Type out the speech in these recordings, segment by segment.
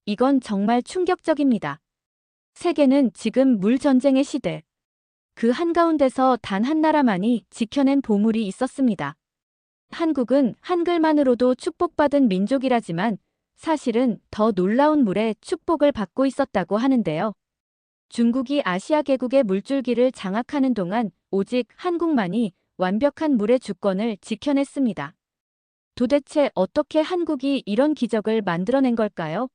이건 정말 충격적입니다. 세계는 지금 물 전쟁의 시대. 그 한가운데서 단 한 나라만이 지켜낸 보물이 있었습니다. 한국은 한글만으로도 축복받은 민족이라지만 사실은 더 놀라운 물의 축복을 받고 있었다고 하는데요. 중국이 아시아 개국의 물줄기를 장악하는 동안 오직 한국만이 완벽한 물의 주권을 지켜냈습니다. 도대체 어떻게 한국이 이런 기적을 만들어낸 걸까요?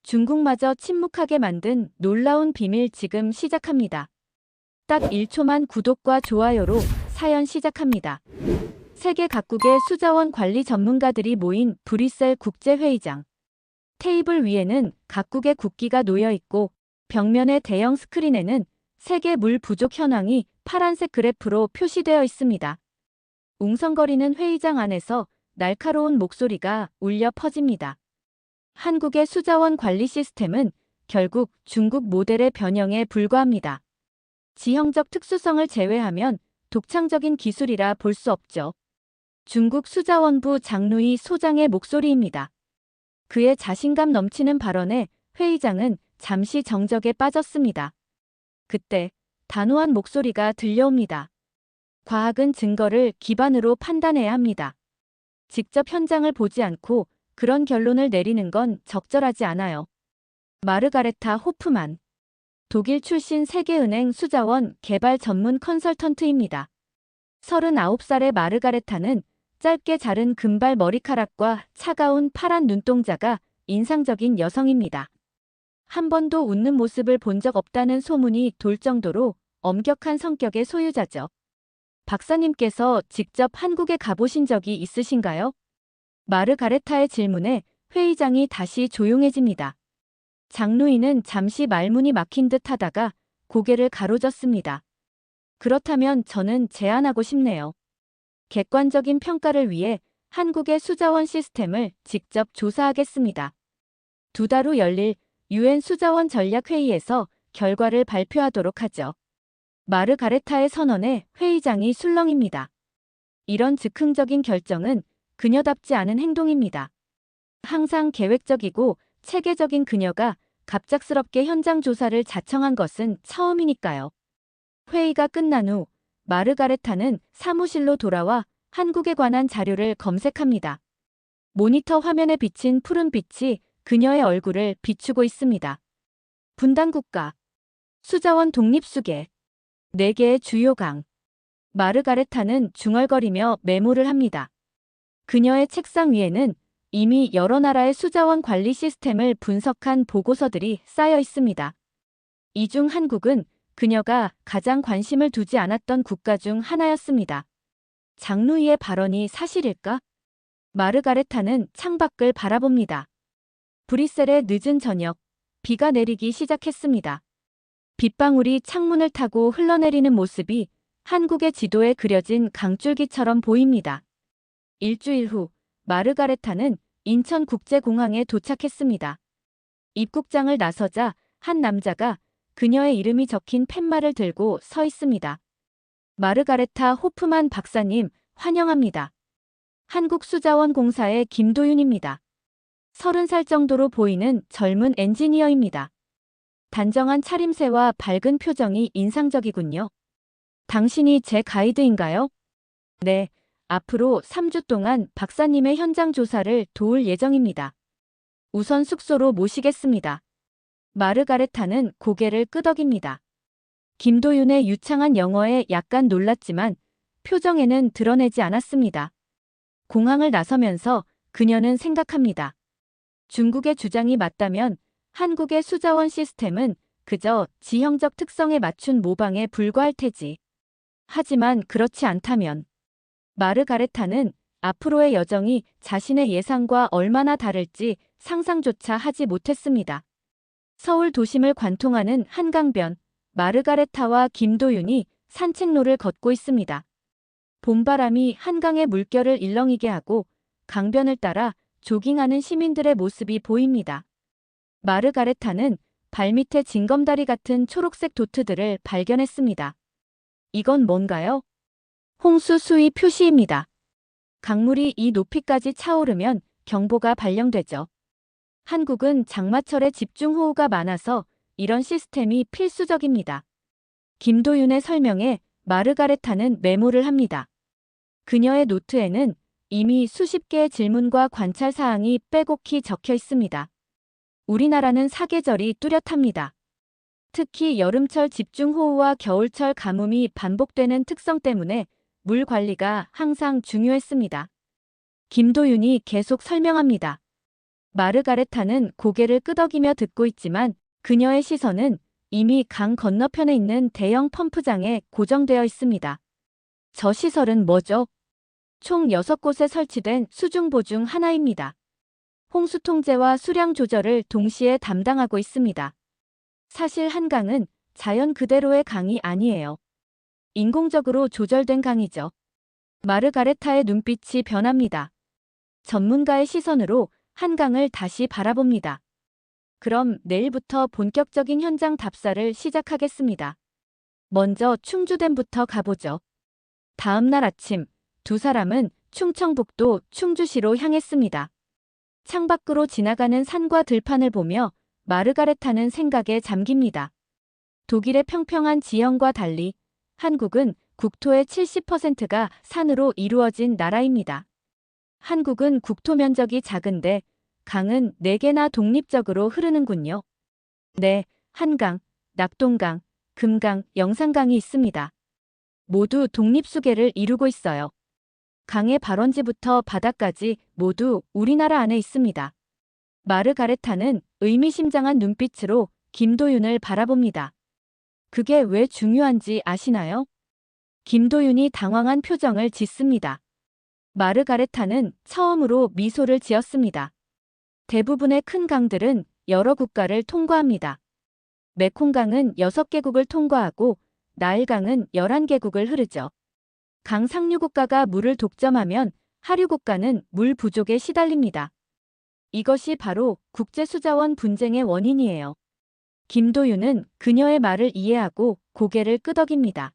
중국마저 침묵하게 만든 놀라운 비밀 지금 시작합니다. 딱 1초만 구독과 좋아요로 사연 시작합니다. 세계 각국의 수자원 관리 전문가들이 모인 브뤼셀 국제회의장. 테이블 위에는 각국의 국기가 놓여 있고 벽면의 대형 스크린에는 세계 물 부족 현황이 파란색 그래프로 표시되어 있습니다. 웅성거리는 회의장 안에서 날카로운 목소리가 울려 퍼집니다. 한국의 수자원 관리 시스템은 결국 중국 모델의 변형에 불과합니다. 지형적 특수성을 제외하면 독창적인 기술이라 볼 수 없죠. 중국 수자원부 장루이 소장의 목소리입니다. 그의 자신감 넘치는 발언에 회의장은 잠시 정적에 빠졌습니다. 그때 단호한 목소리가 들려옵니다. 과학은 증거를 기반으로 판단해야 합니다. 직접 현장을 보지 않고 그런 결론을 내리는 건 적절하지 않아요. 마르가레타 호프만. 독일 출신 세계은행 수자원 개발 전문 컨설턴트입니다. 39살의 마르가레타는 짧게 자른 금발 머리카락과 차가운 파란 눈동자가 인상적인 여성입니다. 한 번도 웃는 모습을 본 적 없다는 소문이 돌 정도로 엄격한 성격의 소유자죠. 박사님께서 직접 한국에 가보신 적이 있으신가요? 마르가레타의 질문에 회의장이 다시 조용해집니다. 장루이는 잠시 말문이 막힌 듯 하다가 고개를 가로젓습니다. 그렇다면 저는 제안하고 싶네요. 객관적인 평가를 위해 한국의 수자원 시스템을 직접 조사하겠습니다. 2달 후 열릴 UN 수자원 전략회의에서 결과를 발표하도록 하죠. 마르가레타의 선언에 회의장이 술렁입니다. 이런 즉흥적인 결정은 그녀답지 않은 행동입니다. 항상 계획적이고 체계적인 그녀가 갑작스럽게 현장 조사를 자청한 것은 처음이니까요. 회의가 끝난 후 마르가레타는 사무실로 돌아와 한국에 관한 자료를 검색합니다. 모니터 화면에 비친 푸른빛이 그녀의 얼굴을 비추고 있습니다. 분단국가, 수자원 독립수계, 4개의 주요 강. 마르가레타는 중얼거리며 메모를 합니다. 그녀의 책상 위에는 이미 여러 나라의 수자원 관리 시스템을 분석한 보고서들이 쌓여 있습니다. 이 중 한국은 그녀가 가장 관심을 두지 않았던 국가 중 하나였습니다. 장루이의 발언이 사실일까? 마르가레타는 창밖을 바라봅니다. 브뤼셀의 늦은 저녁, 비가 내리기 시작했습니다. 빗방울이 창문을 타고 흘러내리는 모습이 한국의 지도에 그려진 강줄기처럼 보입니다. 일주일 후 마르가레타는 인천국제공항에 도착했습니다. 입국장을 나서자 한 남자가 그녀의 이름이 적힌 팻말을 들고 서 있습니다. 마르가레타 호프만 박사님, 환영합니다. 한국수자원공사의 김도윤입니다. 30살 정도로 보이는 젊은 엔지니어입니다. 단정한 차림새와 밝은 표정이 인상적이군요. 당신이 제 가이드인가요? 네, 앞으로 3주 동안 박사님의 현장 조사를 도울 예정입니다. 우선 숙소로 모시겠습니다. 마르가레타는 고개를 끄덕입니다. 김도윤의 유창한 영어에 약간 놀랐지만 표정에는 드러내지 않았습니다. 공항을 나서면서 그녀는 생각합니다. 중국의 주장이 맞다면 한국의 수자원 시스템은 그저 지형적 특성에 맞춘 모방에 불과할 테지. 하지만 그렇지 않다면 마르가레타는 앞으로의 여정이 자신의 예상과 얼마나 다를지 상상조차 하지 못했습니다. 서울 도심을 관통하는 한강변, 마르가레타와 김도윤이 산책로를 걷고 있습니다. 봄바람이 한강의 물결을 일렁이게 하고 강변을 따라 조깅하는 시민들의 모습이 보입니다. 마르가레타는 발밑에 징검다리 같은 초록색 도트들을 발견했습니다. 이건 뭔가요? 홍수 수위 표시입니다. 강물이 이 높이까지 차오르면 경보가 발령되죠. 한국은 장마철에 집중호우가 많아서 이런 시스템이 필수적입니다. 김도윤의 설명에 마르가레타는 메모를 합니다. 그녀의 노트에는 이미 수십 개의 질문과 관찰 사항이 빼곡히 적혀 있습니다. 우리나라는 사계절이 뚜렷합니다. 특히 여름철 집중호우와 겨울철 가뭄이 반복되는 특성 때문에 물 관리가 항상 중요했습니다. 김도윤이 계속 설명합니다. 마르가레타는 고개를 끄덕이며 듣고 있지만 그녀의 시선은 이미 강 건너편에 있는 대형 펌프장에 고정되어 있습니다. 저 시설은 뭐죠? 총 6곳에 설치된 수중보 중 하나입니다. 홍수 통제와 수량 조절을 동시에 담당하고 있습니다. 사실 한강은 자연 그대로의 강이 아니에요. 인공적으로 조절된 강이죠. 마르가레타의 눈빛이 변합니다. 전문가의 시선으로 한강을 다시 바라봅니다. 그럼 내일부터 본격적인 현장 답사를 시작하겠습니다. 먼저 충주댐부터 가보죠. 다음 날 아침, 두 사람은 충청북도 충주시로 향했습니다. 창밖으로 지나가는 산과 들판을 보며 마르가레타는 생각에 잠깁니다. 독일의 평평한 지형과 달리 한국은 국토의 70%가 산으로 이루어진 나라입니다. 한국은 국토 면적이 작은데 강은 4개나 독립적으로 흐르는군요. 네, 한강, 낙동강, 금강, 영산강이 있습니다. 모두 독립수계를 이루고 있어요. 강의 발원지부터 바다까지 모두 우리나라 안에 있습니다. 마르가레타는 의미심장한 눈빛으로 김도윤을 바라봅니다. 그게 왜 중요한지 아시나요? 김도윤이 당황한 표정을 짓습니다. 마르가레타는 처음으로 미소를 지었습니다. 대부분의 큰 강들은 여러 국가를 통과합니다. 메콩강은 6개국을 통과하고 나일강은 11개국을 흐르죠. 강 상류국가가 물을 독점하면 하류국가는 물 부족에 시달립니다. 이것이 바로 국제수자원 분쟁의 원인이에요. 김도윤은 그녀의 말을 이해하고 고개를 끄덕입니다.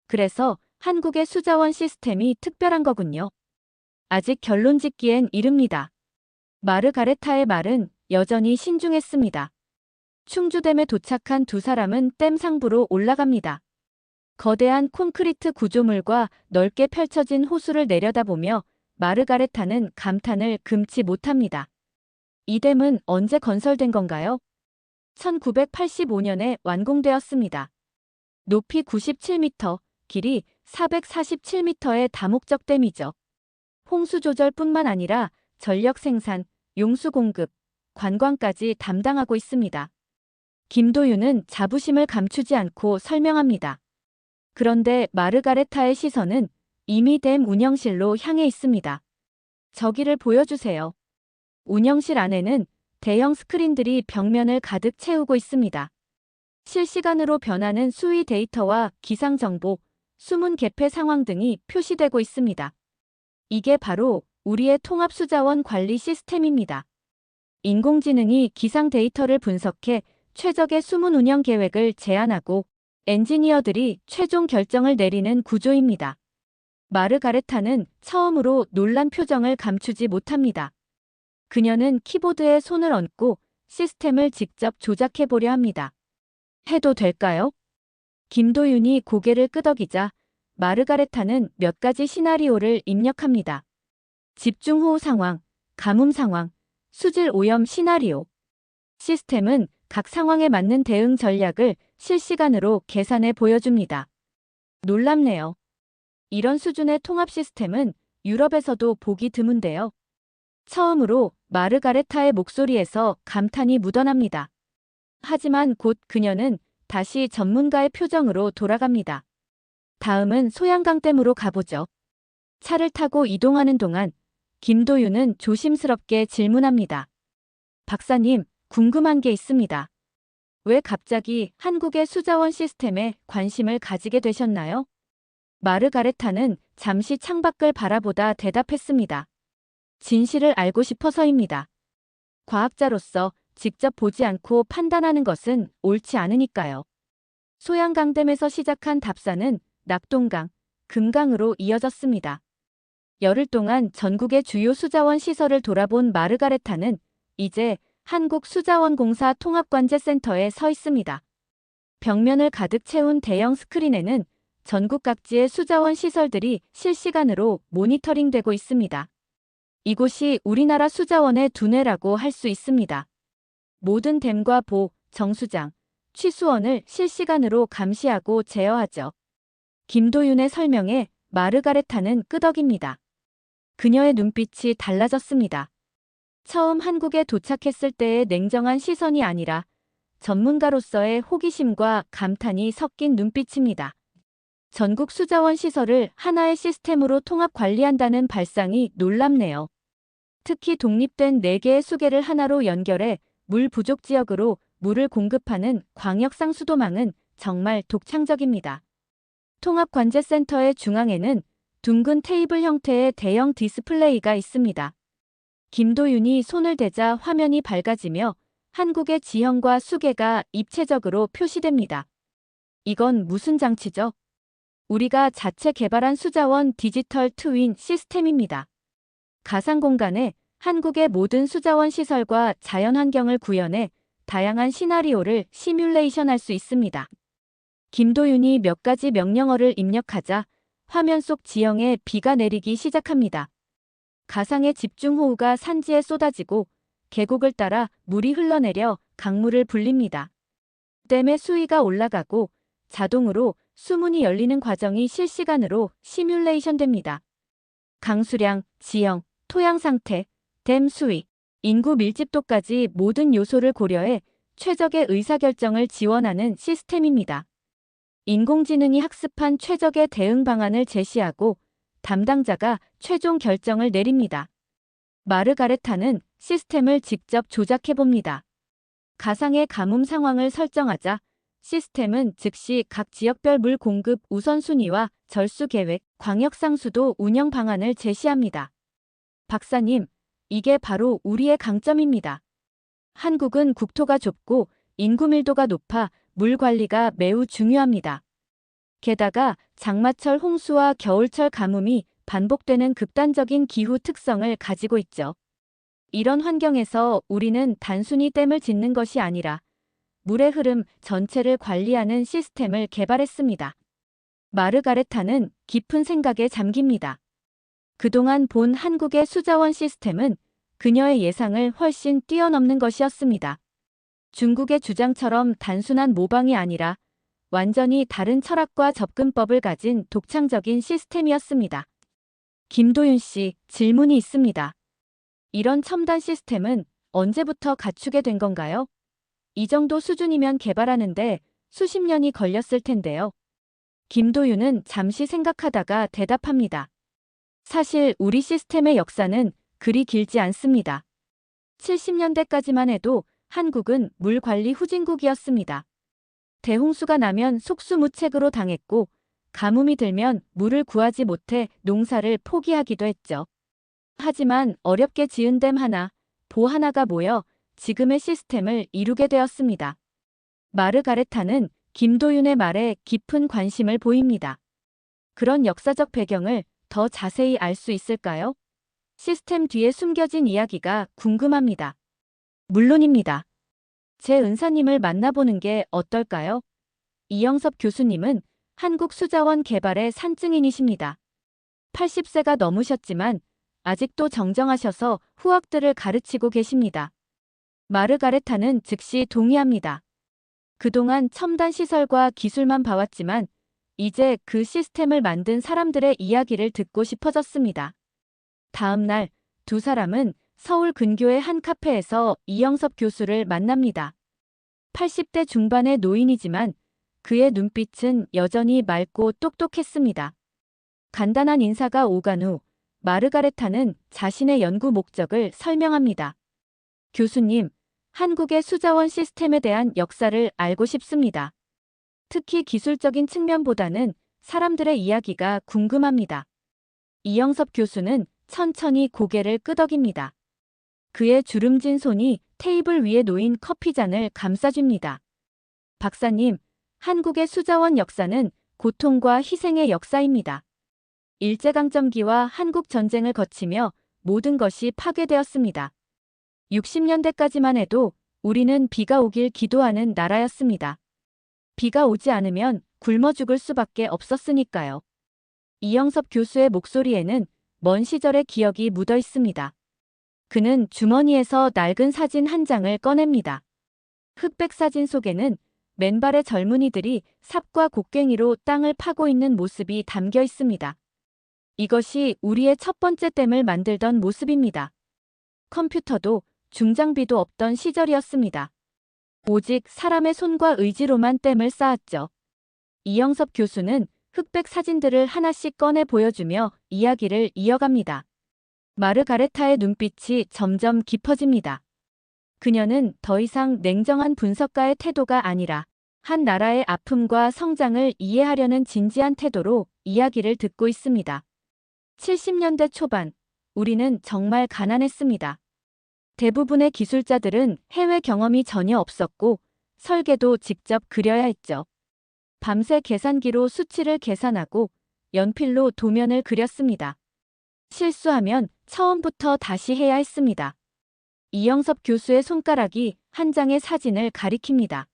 그래서 한국의 수자원 시스템이 특별한 거군요. 아직 결론 짓기엔 이릅니다. 마르가레타의 말은 여전히 신중했습니다. 충주댐에 도착한 두 사람은 댐 상부로 올라갑니다. 거대한 콘크리트 구조물과 넓게 펼쳐진 호수를 내려다보며 마르가레타는 감탄을 금치 못합니다. 이 댐은 언제 건설된 건가요? 1985년에 완공되었습니다. 높이 97m, 길이 447m의 다목적 댐이죠. 홍수 조절뿐만 아니라 전력 생산, 용수 공급, 관광까지 담당하고 있습니다. 김도윤은 자부심을 감추지 않고 설명합니다. 그런데 마르가레타의 시선은 이미 댐 운영실로 향해 있습니다. 저기를 보여주세요. 운영실 안에는 대형 스크린들이 벽면을 가득 채우고 있습니다. 실시간으로 변하는 수위 데이터와 기상 정보, 수문 개폐 상황 등이 표시되고 있습니다. 이게 바로 우리의 통합수자원 관리 시스템입니다. 인공지능이 기상 데이터를 분석해 최적의 수문 운영 계획을 제안하고 엔지니어들이 최종 결정을 내리는 구조입니다. 마르가레타는 처음으로 놀란 표정을 감추지 못합니다. 그녀는 키보드에 손을 얹고 시스템을 직접 조작해 보려 합니다. 해도 될까요? 김도윤이 고개를 끄덕이자 마르가레타는 몇 가지 시나리오를 입력합니다. 집중호우 상황, 가뭄 상황, 수질 오염 시나리오. 시스템은 각 상황에 맞는 대응 전략을 실시간으로 계산해 보여줍니다. 놀랍네요. 이런 수준의 통합 시스템은 유럽에서도 보기 드문데요. 처음으로 마르가레타의 목소리에서 감탄이 묻어납니다. 하지만 곧 그녀는 다시 전문가의 표정으로 돌아갑니다. 다음은 소양강댐으로 가보죠. 차를 타고 이동하는 동안 김도윤은 조심스럽게 질문합니다. 박사님, 궁금한 게 있습니다. 왜 갑자기 한국의 수자원 시스템에 관심을 가지게 되셨나요? 마르가레타는 잠시 창밖을 바라보다 대답했습니다. 진실을 알고 싶어서입니다. 과학자로서 직접 보지 않고 판단하는 것은 옳지 않으니까요. 소양강댐에서 시작한 답사는 낙동강, 금강으로 이어졌습니다. 열흘 동안 전국의 주요 수자원 시설을 돌아본 마르가레타는 이제 한국수자원공사 통합관제센터에 서 있습니다. 벽면을 가득 채운 대형 스크린에는 전국 각지의 수자원 시설들이 실시간으로 모니터링되고 있습니다. 이곳이 우리나라 수자원의 두뇌라고 할 수 있습니다. 모든 댐과 보, 정수장, 취수원을 실시간으로 감시하고 제어하죠. 김도윤의 설명에 마르가레타는 끄덕입니다. 그녀의 눈빛이 달라졌습니다. 처음 한국에 도착했을 때의 냉정한 시선이 아니라 전문가로서의 호기심과 감탄이 섞인 눈빛입니다. 전국 수자원 시설을 하나의 시스템으로 통합 관리한다는 발상이 놀랍네요. 특히 독립된 4개의 수계를 하나로 연결해 물 부족 지역으로 물을 공급하는 광역 상수도망은 정말 독창적입니다. 통합관제센터의 중앙에는 둥근 테이블 형태의 대형 디스플레이가 있습니다. 김도윤이 손을 대자 화면이 밝아지며 한국의 지형과 수계가 입체적으로 표시됩니다. 이건 무슨 장치죠? 우리가 자체 개발한 수자원 디지털 트윈 시스템입니다. 가상 공간에 한국의 모든 수자원 시설과 자연환경을 구현해 다양한 시나리오를 시뮬레이션할 수 있습니다. 김도윤이 몇 가지 명령어를 입력하자 화면 속 지형에 비가 내리기 시작합니다. 가상의 집중호우가 산지에 쏟아지고 계곡을 따라 물이 흘러내려 강물을 불립니다. 댐의 수위가 올라가고 자동으로 수문이 열리는 과정이 실시간으로 시뮬레이션됩니다. 강수량, 지형, 토양 상태, 댐 수위, 인구 밀집도까지 모든 요소를 고려해 최적의 의사결정을 지원하는 시스템입니다. 인공지능이 학습한 최적의 대응 방안을 제시하고 담당자가 최종 결정을 내립니다. 마르가레타는 시스템을 직접 조작해봅니다. 가상의 가뭄 상황을 설정하자 시스템은 즉시 각 지역별 물 공급 우선순위와 절수 계획, 광역상수도 운영 방안을 제시합니다. 박사님, 이게 바로 우리의 강점입니다. 한국은 국토가 좁고 인구 밀도가 높아 물 관리가 매우 중요합니다. 게다가 장마철 홍수와 겨울철 가뭄이 반복되는 극단적인 기후 특성을 가지고 있죠. 이런 환경에서 우리는 단순히 댐을 짓는 것이 아니라 물의 흐름 전체를 관리하는 시스템을 개발했습니다. 마르가레타는 깊은 생각에 잠깁니다. 그동안 본 한국의 수자원 시스템은 그녀의 예상을 훨씬 뛰어넘는 것이었습니다. 중국의 주장처럼 단순한 모방이 아니라 완전히 다른 철학과 접근법을 가진 독창적인 시스템이었습니다. 김도윤 씨, 질문이 있습니다. 이런 첨단 시스템은 언제부터 갖추게 된 건가요? 이 정도 수준이면 개발하는데 수십 년이 걸렸을 텐데요. 김도윤은 잠시 생각하다가 대답합니다. 사실 우리 시스템의 역사는 그리 길지 않습니다. 70년대까지만 해도 한국은 물 관리 후진국이었습니다. 대홍수가 나면 속수무책으로 당했고 가뭄이 들면 물을 구하지 못해 농사를 포기하기도 했죠. 하지만 어렵게 지은 댐 하나, 보 하나가 모여 지금의 시스템을 이루게 되었습니다. 마르가레타는 김도윤의 말에 깊은 관심을 보입니다. 그런 역사적 배경을 더 자세히 알 수 있을까요? 시스템 뒤에 숨겨진 이야기가 궁금합니다. 물론입니다. 제 은사님을 만나보는 게 어떨까요? 이영섭 교수님은 한국수자원 개발의 산증인이십니다. 80세가 넘으셨지만 아직도 정정하셔서 후학들을 가르치고 계십니다. 마르가레타는 즉시 동의합니다. 그동안 첨단 시설과 기술만 봐왔지만 이제 그 시스템을 만든 사람들의 이야기를 듣고 싶어졌습니다. 다음 날 두 사람은 서울 근교의 한 카페에서 이영섭 교수를 만납니다. 80대 중반의 노인이지만 그의 눈빛은 여전히 맑고 똑똑했습니다. 간단한 인사가 오간 후 마르가레타는 자신의 연구 목적을 설명합니다. 교수님, 한국의 수자원 시스템에 대한 역사를 알고 싶습니다. 특히 기술적인 측면보다는 사람들의 이야기가 궁금합니다. 이영섭 교수는 천천히 고개를 끄덕입니다. 그의 주름진 손이 테이블 위에 놓인 커피잔을 감싸줍니다. 박사님, 한국의 수자원 역사는 고통과 희생의 역사입니다. 일제강점기와 한국 전쟁을 거치며 모든 것이 파괴되었습니다. 60년대까지만 해도 우리는 비가 오길 기도하는 나라였습니다. 비가 오지 않으면 굶어 죽을 수밖에 없었으니까요. 이영섭 교수의 목소리에는 먼 시절의 기억이 묻어 있습니다. 그는 주머니에서 낡은 사진 한 장을 꺼냅니다. 흑백 사진 속에는 맨발의 젊은이들이 삽과 곡괭이로 땅을 파고 있는 모습이 담겨 있습니다. 이것이 우리의 첫 번째 댐을 만들던 모습입니다. 컴퓨터도 중장비도 없던 시절이었습니다. 오직 사람의 손과 의지로만 댐을 쌓았죠. 이영섭 교수는 흑백 사진들을 하나씩 꺼내 보여주며 이야기를 이어갑니다. 마르가레타의 눈빛이 점점 깊어집니다. 그녀는 더 이상 냉정한 분석가의 태도가 아니라 한 나라의 아픔과 성장을 이해하려는 진지한 태도로 이야기를 듣고 있습니다. 70년대 초반, 우리는 정말 가난했습니다. 대부분의 기술자들은 해외 경험이 전혀 없었고 설계도 직접 그려야 했죠. 밤새 계산기로 수치를 계산하고 연필로 도면을 그렸습니다. 실수하면 처음부터 다시 해야 했습니다. 이영섭 교수의 손가락이 한 장의 사진을 가리킵니다.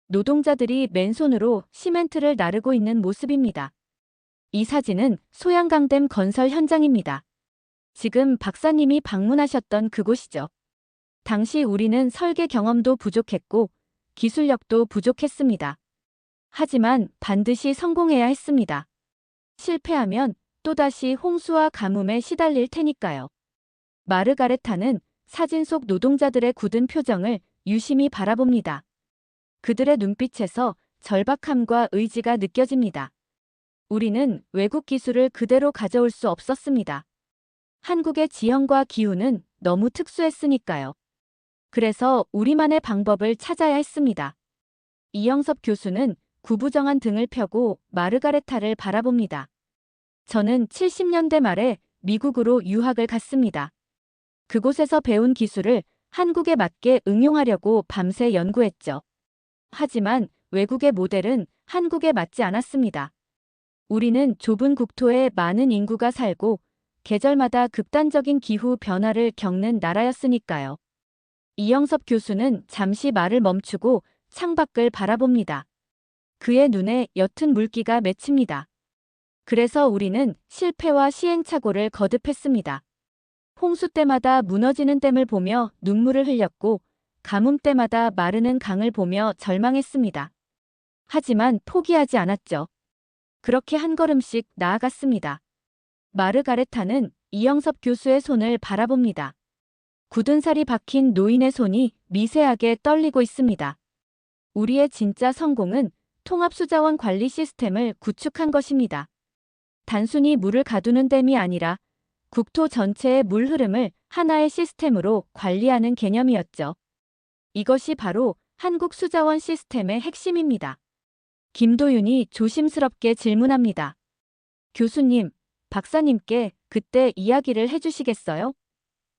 노동자들이 맨손으로 시멘트를 나르고 있는 모습입니다. 이 사진은 소양강댐 건설 현장입니다. 지금 박사님이 방문하셨던 그곳이죠. 당시 우리는 설계 경험도 부족했고 기술력도 부족했습니다. 하지만 반드시 성공해야 했습니다. 실패하면 또다시 홍수와 가뭄에 시달릴 테니까요. 마르가레타는 사진 속 노동자들의 굳은 표정을 유심히 바라봅니다. 그들의 눈빛에서 절박함과 의지가 느껴집니다. 우리는 외국 기술을 그대로 가져올 수 없었습니다. 한국의 지형과 기후는 너무 특수했으니까요. 그래서 우리만의 방법을 찾아야 했습니다. 이영섭 교수는 구부정한 등을 펴고 마르가레타를 바라봅니다. 저는 70년대 말에 미국으로 유학을 갔습니다. 그곳에서 배운 기술을 한국에 맞게 응용하려고 밤새 연구했죠. 하지만 외국의 모델은 한국에 맞지 않았습니다. 우리는 좁은 국토에 많은 인구가 살고 계절마다 극단적인 기후 변화를 겪는 나라였으니까요. 이영섭 교수는 잠시 말을 멈추고 창밖을 바라봅니다. 그의 눈에 옅은 물기가 맺힙니다. 그래서 우리는 실패와 시행착오를 거듭했습니다. 홍수 때마다 무너지는 댐을 보며 눈물을 흘렸고 가뭄 때마다 마르는 강을 보며 절망했습니다. 하지만 포기하지 않았죠. 그렇게 한 걸음씩 나아갔습니다. 마르가레타는 이영섭 교수의 손을 바라봅니다. 굳은 살이 박힌 노인의 손이 미세하게 떨리고 있습니다. 우리의 진짜 성공은 통합수자원 관리 시스템을 구축한 것입니다. 단순히 물을 가두는 댐이 아니라 국토 전체의 물 흐름을 하나의 시스템으로 관리하는 개념이었죠. 이것이 바로 한국 수자원 시스템의 핵심입니다. 김도윤이 조심스럽게 질문합니다. 교수님, 박사님께 그때 이야기를 해주시겠어요?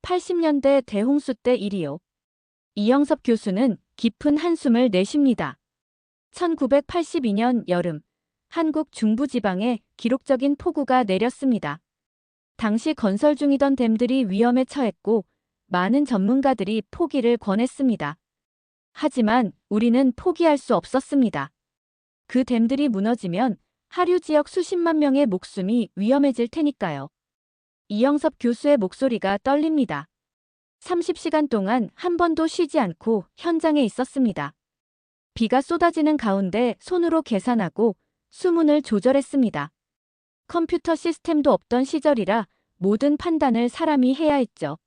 80년대 대홍수 때 일이요. 이영섭 교수는 깊은 한숨을 내쉽니다. 1982년 여름, 한국 중부지방에 기록적인 폭우가 내렸습니다. 당시 건설 중이던 댐들이 위험에 처했고 많은 전문가들이 포기를 권했습니다. 하지만 우리는 포기할 수 없었습니다. 그 댐들이 무너지면 하류 지역 수십만 명의 목숨이 위험해질 테니까요. 이영섭 교수의 목소리가 떨립니다. 30시간 동안 한 번도 쉬지 않고 현장에 있었습니다. 비가 쏟아지는 가운데 손으로 계산하고 수문을 조절했습니다. 컴퓨터 시스템도 없던 시절이라 모든 판단을 사람이 해야 했죠.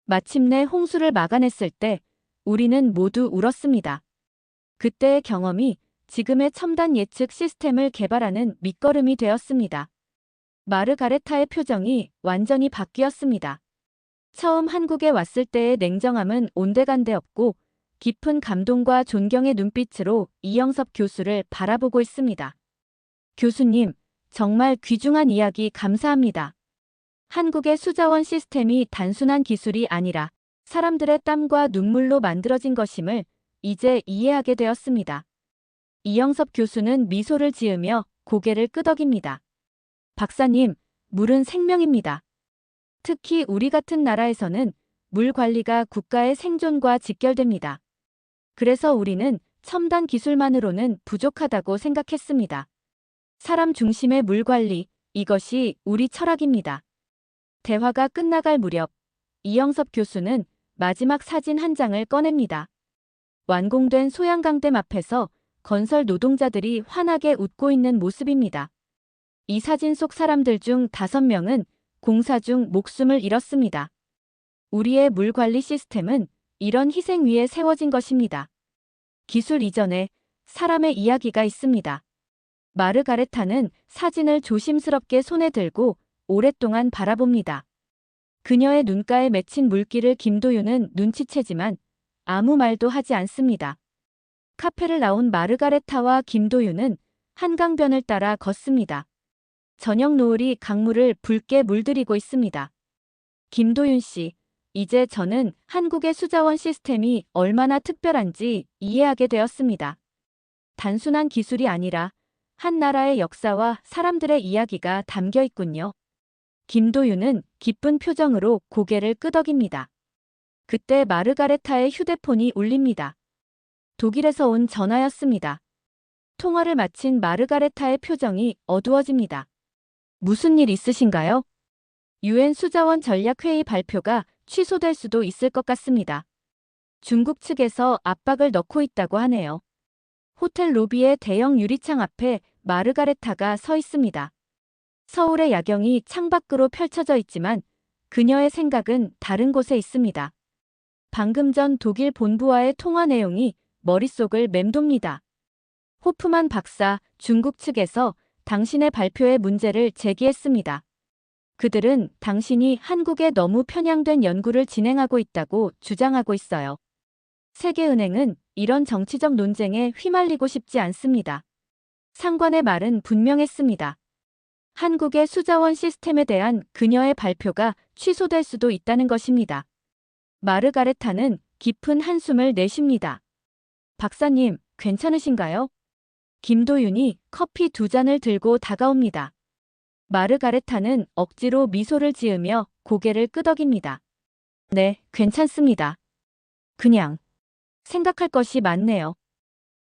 마침내 홍수를 막아냈을 때 우리는 모두 울었습니다. 그때의 경험이 지금의 첨단 예측 시스템을 개발하는 밑거름이 되었습니다. 마르가레타의 표정이 완전히 바뀌었습니다. 처음 한국에 왔을 때의 냉정함은 온데간데 없고 깊은 감동과 존경의 눈빛으로 이영섭 교수를 바라보고 있습니다. 교수님, 정말 귀중한 이야기 감사합니다. 한국의 수자원 시스템이 단순한 기술이 아니라 사람들의 땀과 눈물로 만들어진 것임을 이제 이해하게 되었습니다. 이영섭 교수는 미소를 지으며 고개를 끄덕입니다. 박사님, 물은 생명입니다. 특히 우리 같은 나라에서는 물 관리가 국가의 생존과 직결됩니다. 그래서 우리는 첨단 기술만으로는 부족하다고 생각했습니다. 사람 중심의 물 관리, 이것이 우리 철학입니다. 대화가 끝나갈 무렵 이영섭 교수는 마지막 사진 한 장을 꺼냅니다. 완공된 소양강댐 앞에서 건설 노동자들이 환하게 웃고 있는 모습입니다. 이 사진 속 사람들 중 5명은 공사 중 목숨을 잃었습니다. 우리의 물 관리 시스템은 이런 희생 위에 세워진 것입니다. 기술 이전에 사람의 이야기가 있습니다. 마르가레타는 사진을 조심스럽게 손에 들고 오랫동안 바라봅니다. 그녀의 눈가에 맺힌 물기를 김도윤은 눈치채지만 아무 말도 하지 않습니다. 카페를 나온 마르가레타와 김도윤은 한강변을 따라 걷습니다. 저녁 노을이 강물을 붉게 물들이고 있습니다. 김도윤 씨, 이제 저는 한국의 수자원 시스템이 얼마나 특별한지 이해하게 되었습니다. 단순한 기술이 아니라 한 나라의 역사와 사람들의 이야기가 담겨 있군요. 김도윤은 기쁜 표정으로 고개를 끄덕입니다. 그때 마르가레타의 휴대폰이 울립니다. 독일에서 온 전화였습니다. 통화를 마친 마르가레타의 표정이 어두워집니다. 무슨 일 있으신가요? 유엔 수자원 전략회의 발표가 취소될 수도 있을 것 같습니다. 중국 측에서 압박을 넣고 있다고 하네요. 호텔 로비의 대형 유리창 앞에 마르가레타가 서 있습니다. 서울의 야경이 창밖으로 펼쳐져 있지만 그녀의 생각은 다른 곳에 있습니다. 방금 전 독일 본부와의 통화 내용이 머릿속을 맴돕니다. 호프만 박사, 중국 측에서 당신의 발표에 문제를 제기했습니다. 그들은 당신이 한국에 너무 편향된 연구를 진행하고 있다고 주장하고 있어요. 세계은행은 이런 정치적 논쟁에 휘말리고 싶지 않습니다. 상관의 말은 분명했습니다. 한국의 수자원 시스템에 대한 그녀의 발표가 취소될 수도 있다는 것입니다. 마르가레타는 깊은 한숨을 내쉽니다. 박사님, 괜찮으신가요? 김도윤이 커피 2잔을 들고 다가옵니다. 마르가레타는 억지로 미소를 지으며 고개를 끄덕입니다. 네, 괜찮습니다. 그냥 생각할 것이 많네요.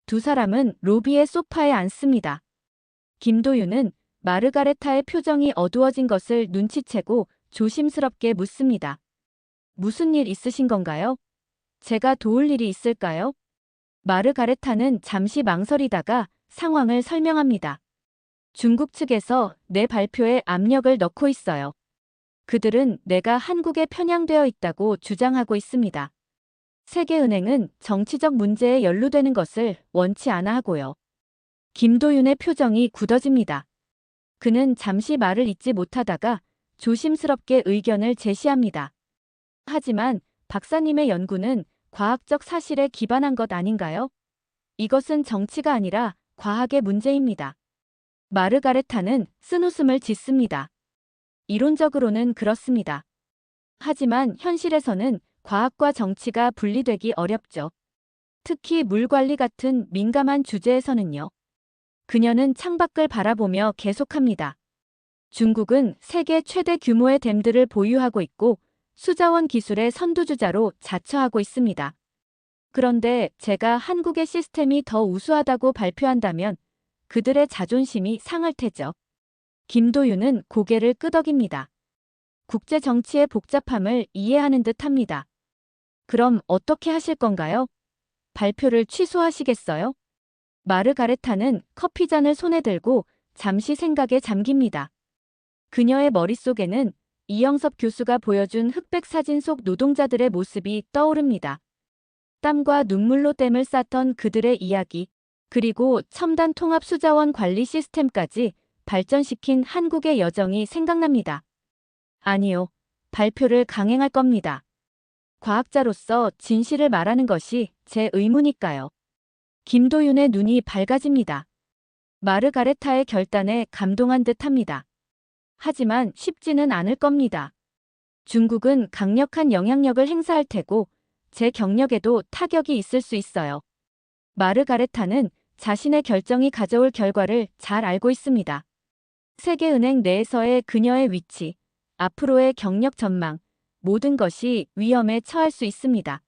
두 사람은 로비의 소파에 앉습니다. 김도윤은 마르가레타의 표정이 어두워진 것을 눈치채고 조심스럽게 묻습니다. 무슨 일 있으신 건가요? 제가 도울 일이 있을까요? 마르가레타는 잠시 망설이다가 상황을 설명합니다. 중국 측에서 내 발표에 압력을 넣고 있어요. 그들은 내가 한국에 편향되어 있다고 주장하고 있습니다. 세계은행은 정치적 문제에 연루되는 것을 원치 않아 하고요. 김도윤의 표정이 굳어집니다. 그는 잠시 말을 잇지 못하다가 조심스럽게 의견을 제시합니다. 하지만 박사님의 연구는 과학적 사실에 기반한 것 아닌가요? 이것은 정치가 아니라 과학의 문제입니다. 마르가레타는 쓴웃음을 짓습니다. 이론적으로는 그렇습니다. 하지만 현실에서는 과학과 정치가 분리되기 어렵죠. 특히 물 관리 같은 민감한 주제에서는요. 그녀는 창밖을 바라보며 계속합니다. 중국은 세계 최대 규모의 댐들을 보유하고 있고 수자원 기술의 선두주자로 자처하고 있습니다. 그런데 제가 한국의 시스템이 더 우수하다고 발표한다면 그들의 자존심이 상할 테죠. 김도윤은 고개를 끄덕입니다. 국제 정치의 복잡함을 이해하는 듯합니다. 그럼 어떻게 하실 건가요? 발표를 취소하시겠어요? 마르가레타는 커피잔을 손에 들고 잠시 생각에 잠깁니다. 그녀의 머릿속에는 이영섭 교수가 보여준 흑백 사진 속 노동자들의 모습이 떠오릅니다. 땀과 눈물로 댐을 쌓던 그들의 이야기, 그리고 첨단 통합 수자원 관리 시스템까지 발전시킨 한국의 여정이 생각납니다. 아니요, 발표를 강행할 겁니다. 과학자로서 진실을 말하는 것이 제 의무니까요. 김도윤의 눈이 밝아집니다. 마르가레타의 결단에 감동한 듯합니다. 하지만 쉽지는 않을 겁니다. 중국은 강력한 영향력을 행사할 테고 제 경력에도 타격이 있을 수 있어요. 마르가레타는 자신의 결정이 가져올 결과를 잘 알고 있습니다. 세계은행 내에서의 그녀의 위치, 앞으로의 경력 전망, 모든 것이 위험에 처할 수 있습니다.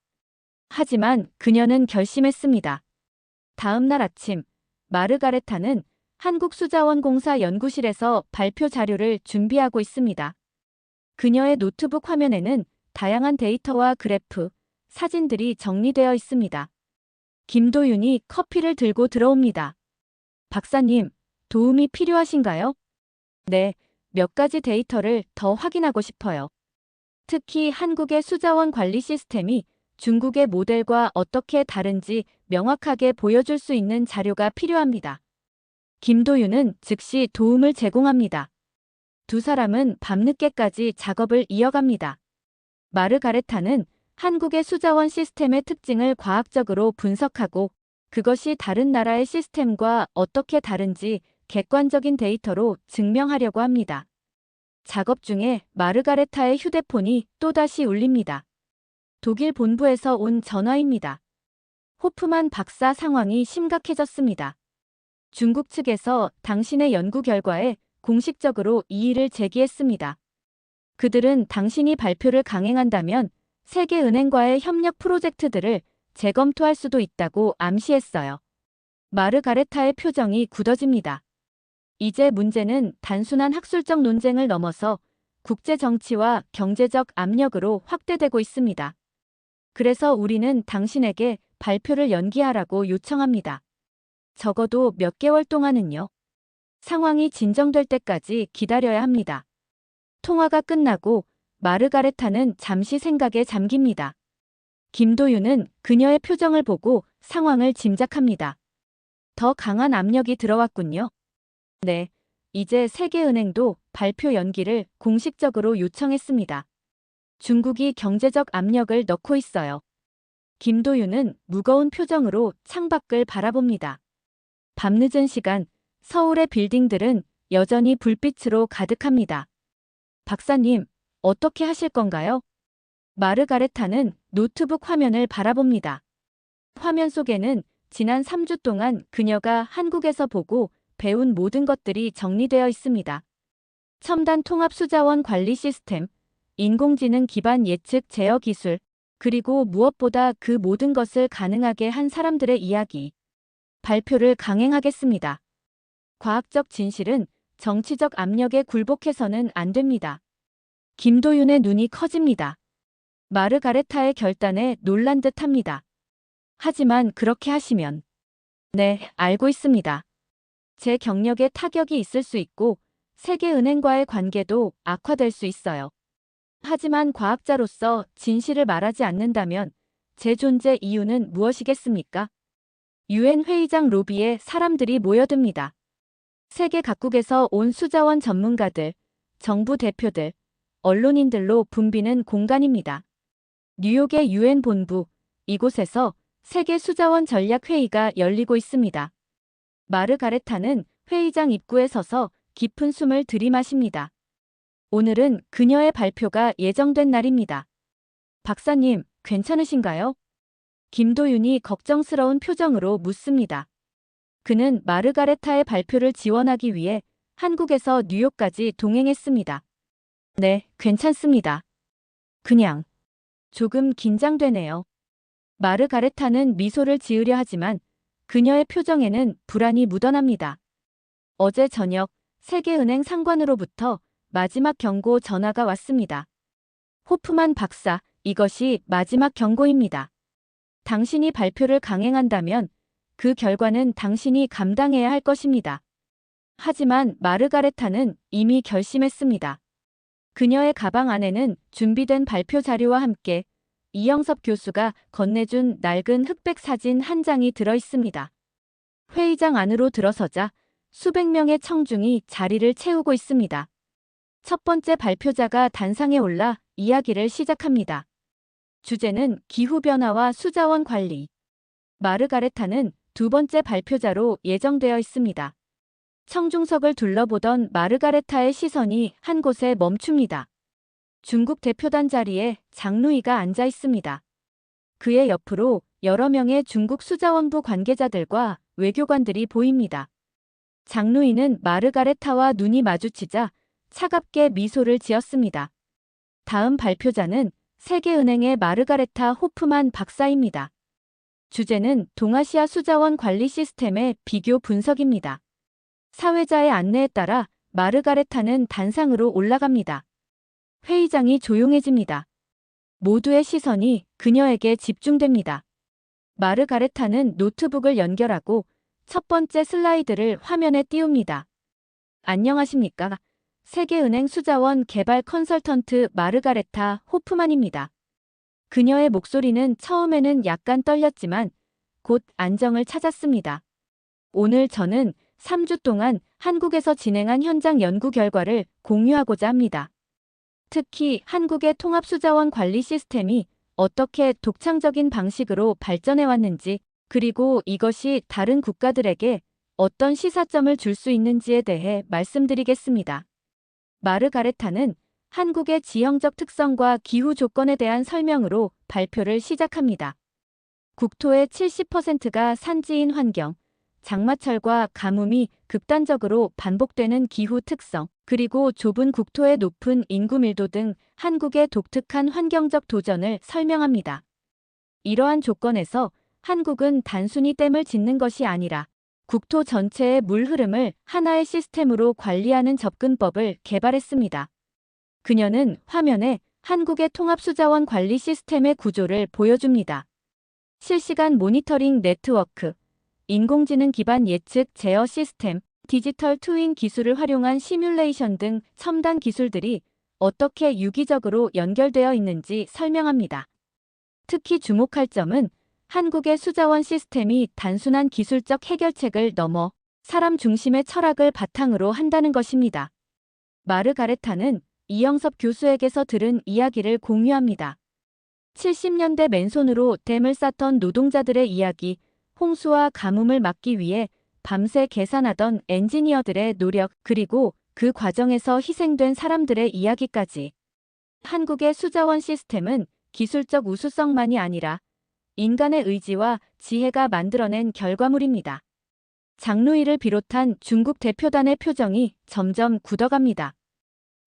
하지만 그녀는 결심했습니다. 다음 날 아침, 마르가레타는 한국수자원공사 연구실에서 발표 자료를 준비하고 있습니다. 그녀의 노트북 화면에는 다양한 데이터와 그래프, 사진들이 정리되어 있습니다. 김도윤이 커피를 들고 들어옵니다. 박사님, 도움이 필요하신가요? 네, 몇 가지 데이터를 더 확인하고 싶어요. 특히 한국의 수자원 관리 시스템이 중국의 모델과 어떻게 다른지 명확하게 보여줄 수 있는 자료가 필요합니다. 김도윤은 즉시 도움을 제공합니다. 두 사람은 밤늦게까지 작업을 이어갑니다. 마르가레타는 한국의 수자원 시스템의 특징을 과학적으로 분석하고 그것이 다른 나라의 시스템과 어떻게 다른지 객관적인 데이터로 증명하려고 합니다. 작업 중에 마르가레타의 휴대폰이 또다시 울립니다. 독일 본부에서 온 전화입니다. 호프만 박사 상황이 심각해졌습니다. 중국 측에서 당신의 연구 결과에 공식적으로 이의를 제기했습니다. 그들은 당신이 발표를 강행한다면 세계은행과의 협력 프로젝트들을 재검토할 수도 있다고 암시했어요. 마르가레타의 표정이 굳어집니다. 이제 문제는 단순한 학술적 논쟁을 넘어서 국제 정치와 경제적 압력으로 확대되고 있습니다. 그래서 우리는 당신에게 발표를 연기하라고 요청합니다. 적어도 몇 개월 동안은요. 상황이 진정될 때까지 기다려야 합니다. 통화가 끝나고 마르가레타는 잠시 생각에 잠깁니다. 김도윤은 그녀의 표정을 보고 상황을 짐작합니다. 더 강한 압력이 들어왔군요. 네, 이제 세계은행도 발표 연기를 공식적으로 요청했습니다. 중국이 경제적 압력을 넣고 있어요. 김도윤은 무거운 표정으로 창밖을 바라봅니다. 밤늦은 시간, 서울의 빌딩들은 여전히 불빛으로 가득합니다. 박사님, 어떻게 하실 건가요? 마르가레타는 노트북 화면을 바라봅니다. 화면 속에는 지난 3주 동안 그녀가 한국에서 보고 배운 모든 것들이 정리되어 있습니다. 첨단 통합 수자원 관리 시스템, 인공지능 기반 예측 제어 기술, 그리고 무엇보다 그 모든 것을 가능하게 한 사람들의 이야기. 발표를 강행하겠습니다. 과학적 진실은 정치적 압력에 굴복해서는 안 됩니다. 김도윤의 눈이 커집니다. 마르가레타의 결단에 놀란 듯합니다. 하지만 그렇게 하시면 네, 알고 있습니다. 제 경력에 타격이 있을 수 있고 세계은행과의 관계도 악화될 수 있어요. 하지만 과학자로서 진실을 말하지 않는다면 제 존재 이유는 무엇이겠습니까? 유엔 회의장 로비에 사람들이 모여듭니다. 세계 각국에서 온 수자원 전문가들, 정부 대표들, 언론인들로 붐비는 공간입니다. 뉴욕의 유엔 본부, 이곳에서 세계 수자원 전략 회의가 열리고 있습니다. 마르가레타는 회의장 입구에 서서 깊은 숨을 들이마십니다. 오늘은 그녀의 발표가 예정된 날입니다. 박사님, 괜찮으신가요? 김도윤이 걱정스러운 표정으로 묻습니다. 그는 마르가레타의 발표를 지원하기 위해 한국에서 뉴욕까지 동행했습니다. 네, 괜찮습니다. 그냥 조금 긴장되네요. 마르가레타는 미소를 지으려 하지만 그녀의 표정에는 불안이 묻어납니다. 어제 저녁 세계은행 상관으로부터 마지막 경고 전화가 왔습니다. 호프만 박사, 이것이 마지막 경고입니다. 당신이 발표를 강행한다면 그 결과는 당신이 감당해야 할 것입니다. 하지만 마르가레타는 이미 결심했습니다. 그녀의 가방 안에는 준비된 발표 자료와 함께 이영섭 교수가 건네준 낡은 흑백 사진 한 장이 들어 있습니다. 회의장 안으로 들어서자 수백 명의 청중이 자리를 채우고 있습니다. 첫 번째 발표자가 단상에 올라 이야기를 시작합니다. 주제는 기후변화와 수자원 관리. 마르가레타는 두 번째 발표자로 예정되어 있습니다. 청중석을 둘러보던 마르가레타의 시선이 한 곳에 멈춥니다. 중국 대표단 자리에 장루이가 앉아 있습니다. 그의 옆으로 여러 명의 중국 수자원부 관계자들과 외교관들이 보입니다. 장루이는 마르가레타와 눈이 마주치자 차갑게 미소를 지었습니다. 다음 발표자는 세계은행의 마르가레타 호프만 박사입니다. 주제는 동아시아 수자원 관리 시스템의 비교 분석입니다. 사회자의 안내에 따라 마르가레타는 단상으로 올라갑니다. 회의장이 조용해집니다. 모두의 시선이 그녀에게 집중됩니다. 마르가레타는 노트북을 연결하고 첫 번째 슬라이드를 화면에 띄웁니다. 안녕하십니까? 세계은행 수자원 개발 컨설턴트 마르가레타 호프만입니다. 그녀의 목소리는 처음에는 약간 떨렸지만 곧 안정을 찾았습니다. 오늘 저는 3주 동안 한국에서 진행한 현장 연구 결과를 공유하고자 합니다. 특히 한국의 통합수자원 관리 시스템이 어떻게 독창적인 방식으로 발전해왔는지, 그리고 이것이 다른 국가들에게 어떤 시사점을 줄 수 있는지에 대해 말씀드리겠습니다. 마르가레타는 한국의 지형적 특성과 기후 조건에 대한 설명으로 발표를 시작합니다. 국토의 70%가 산지인 환경, 장마철과 가뭄이 극단적으로 반복되는 기후 특성, 그리고 좁은 국토의 높은 인구 밀도 등 한국의 독특한 환경적 도전을 설명합니다. 이러한 조건에서 한국은 단순히 댐을 짓는 것이 아니라 국토 전체의 물 흐름을 하나의 시스템으로 관리하는 접근법을 개발했습니다. 그녀는 화면에 한국의 통합수자원 관리 시스템의 구조를 보여줍니다. 실시간 모니터링 네트워크, 인공지능 기반 예측 제어 시스템, 디지털 트윈 기술을 활용한 시뮬레이션 등 첨단 기술들이 어떻게 유기적으로 연결되어 있는지 설명합니다. 특히 주목할 점은 한국의 수자원 시스템이 단순한 기술적 해결책을 넘어 사람 중심의 철학을 바탕으로 한다는 것입니다. 마르가레타는 이영섭 교수에게서 들은 이야기를 공유합니다. 70년대 맨손으로 댐을 쌓던 노동자들의 이야기, 홍수와 가뭄을 막기 위해 밤새 계산하던 엔지니어들의 노력, 그리고 그 과정에서 희생된 사람들의 이야기까지. 한국의 수자원 시스템은 기술적 우수성만이 아니라 인간의 의지와 지혜가 만들어낸 결과물입니다. 장루이를 비롯한 중국 대표단의 표정이 점점 굳어갑니다.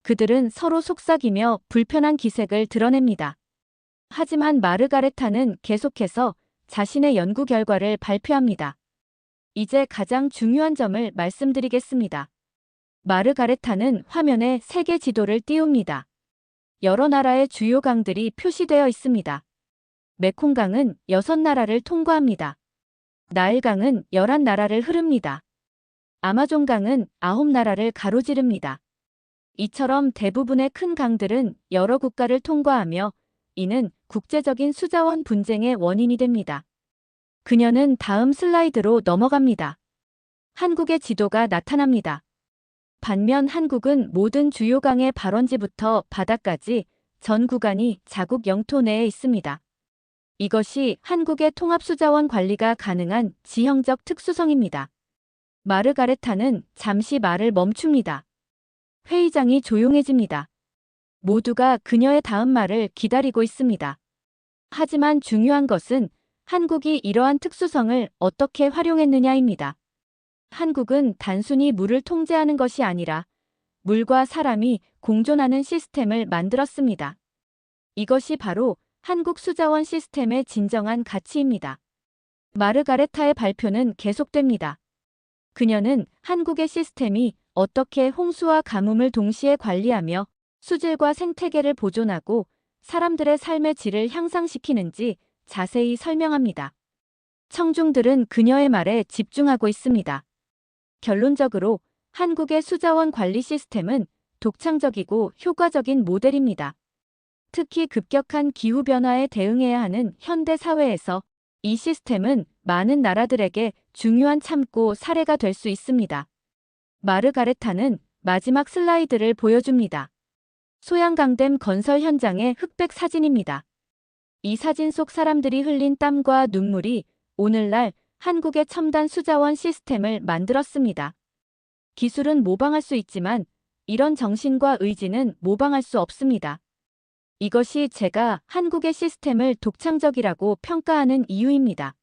그들은 서로 속삭이며 불편한 기색을 드러냅니다. 하지만 마르가레타는 계속해서 자신의 연구 결과를 발표합니다. 이제 가장 중요한 점을 말씀드리겠습니다. 마르가레타는 화면에 세계 지도를 띄웁니다. 여러 나라의 주요 강들이 표시되어 있습니다. 메콩강은 6나라를 통과합니다. 나일강은 11나라를 흐릅니다. 아마존강은 9나라를 가로지릅니다. 이처럼 대부분의 큰 강들은 여러 국가를 통과하며 이는 국제적인 수자원 분쟁의 원인이 됩니다. 그녀는 다음 슬라이드로 넘어갑니다. 한국의 지도가 나타납니다. 반면 한국은 모든 주요 강의 발원지부터 바다까지 전 구간이 자국 영토 내에 있습니다. 이것이 한국의 통합수자원 관리가 가능한 지형적 특수성입니다. 마르가레타는 잠시 말을 멈춥니다. 회의장이 조용해집니다. 모두가 그녀의 다음 말을 기다리고 있습니다. 하지만 중요한 것은 한국이 이러한 특수성을 어떻게 활용했느냐입니다. 한국은 단순히 물을 통제하는 것이 아니라 물과 사람이 공존하는 시스템을 만들었습니다. 이것이 바로 한국 수자원 시스템의 진정한 가치입니다. 마르가레타의 발표는 계속됩니다. 그녀는 한국의 시스템이 어떻게 홍수와 가뭄을 동시에 관리하며 수질과 생태계를 보존하고 사람들의 삶의 질을 향상시키는지 자세히 설명합니다. 청중들은 그녀의 말에 집중하고 있습니다. 결론적으로 한국의 수자원 관리 시스템은 독창적이고 효과적인 모델입니다. 특히 급격한 기후변화에 대응해야 하는 현대 사회에서 이 시스템은 많은 나라들에게 중요한 참고 사례가 될 수 있습니다. 마르가레타는 마지막 슬라이드를 보여줍니다. 소양강댐 건설 현장의 흑백 사진입니다. 이 사진 속 사람들이 흘린 땀과 눈물이 오늘날 한국의 첨단 수자원 시스템을 만들었습니다. 기술은 모방할 수 있지만 이런 정신과 의지는 모방할 수 없습니다. 이것이 제가 한국의 시스템을 독창적이라고 평가하는 이유입니다.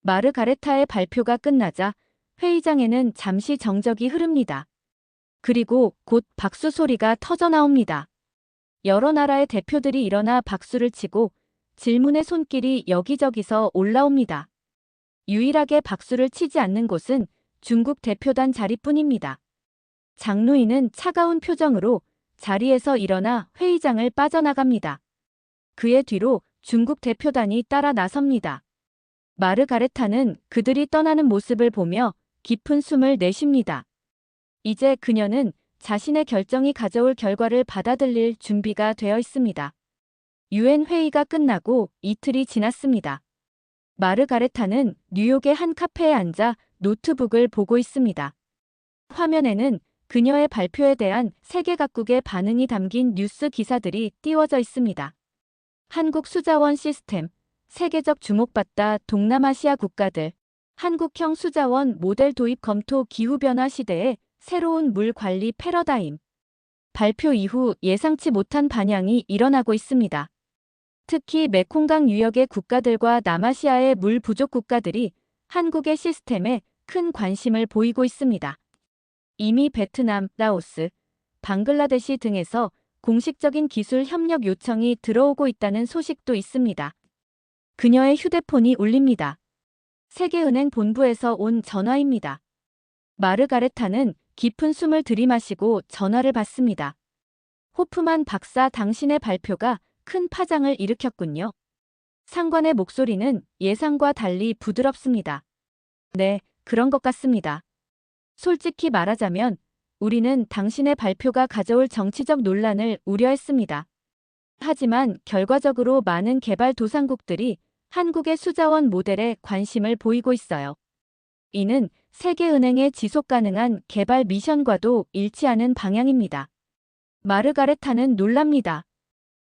마르가레타의 발표가 끝나자 회의장에는 잠시 정적이 흐릅니다. 그리고 곧 박수 소리가 터져 나옵니다. 여러 나라의 대표들이 일어나 박수를 치고 질문의 손길이 여기저기서 올라옵니다. 유일하게 박수를 치지 않는 곳은 중국 대표단 자리뿐입니다. 장루이는 차가운 표정으로 자리에서 일어나 회의장을 빠져나갑니다. 그의 뒤로 중국 대표단이 따라 나섭니다. 마르가레타는 그들이 떠나는 모습을 보며 깊은 숨을 내쉽니다. 이제 그녀는 자신의 결정이 가져올 결과를 받아들일 준비가 되어 있습니다. 유엔 회의가 끝나고 이틀이 지났습니다. 마르가레타는 뉴욕의 한 카페에 앉아 노트북을 보고 있습니다. 화면에는 그녀의 발표에 대한 세계 각국의 반응이 담긴 뉴스 기사들이 띄워져 있습니다. 한국 수자원 시스템, 세계적 주목받다 동남아시아 국가들, 한국형 수자원 모델 도입 검토 기후변화 시대의 새로운 물 관리 패러다임. 발표 이후 예상치 못한 반향이 일어나고 있습니다. 특히 메콩강 유역의 국가들과 남아시아의 물 부족 국가들이 한국의 시스템에 큰 관심을 보이고 있습니다. 이미 베트남, 라오스, 방글라데시 등에서 공식적인 기술 협력 요청이 들어오고 있다는 소식도 있습니다. 그녀의 휴대폰이 울립니다. 세계은행 본부에서 온 전화입니다. 마르가레타는 깊은 숨을 들이마시고 전화를 받습니다. 호프만 박사, 당신의 발표가 큰 파장을 일으켰군요. 상관의 목소리는 예상과 달리 부드럽습니다. 네, 그런 것 같습니다. 솔직히 말하자면 우리는 당신의 발표가 가져올 정치적 논란을 우려했습니다. 하지만 결과적으로 많은 개발도상국들이 한국의 수자원 모델에 관심을 보이고 있어요. 이는 세계은행의 지속가능한 개발 미션과도 일치하는 방향입니다. 마르가레타는 놀랍니다.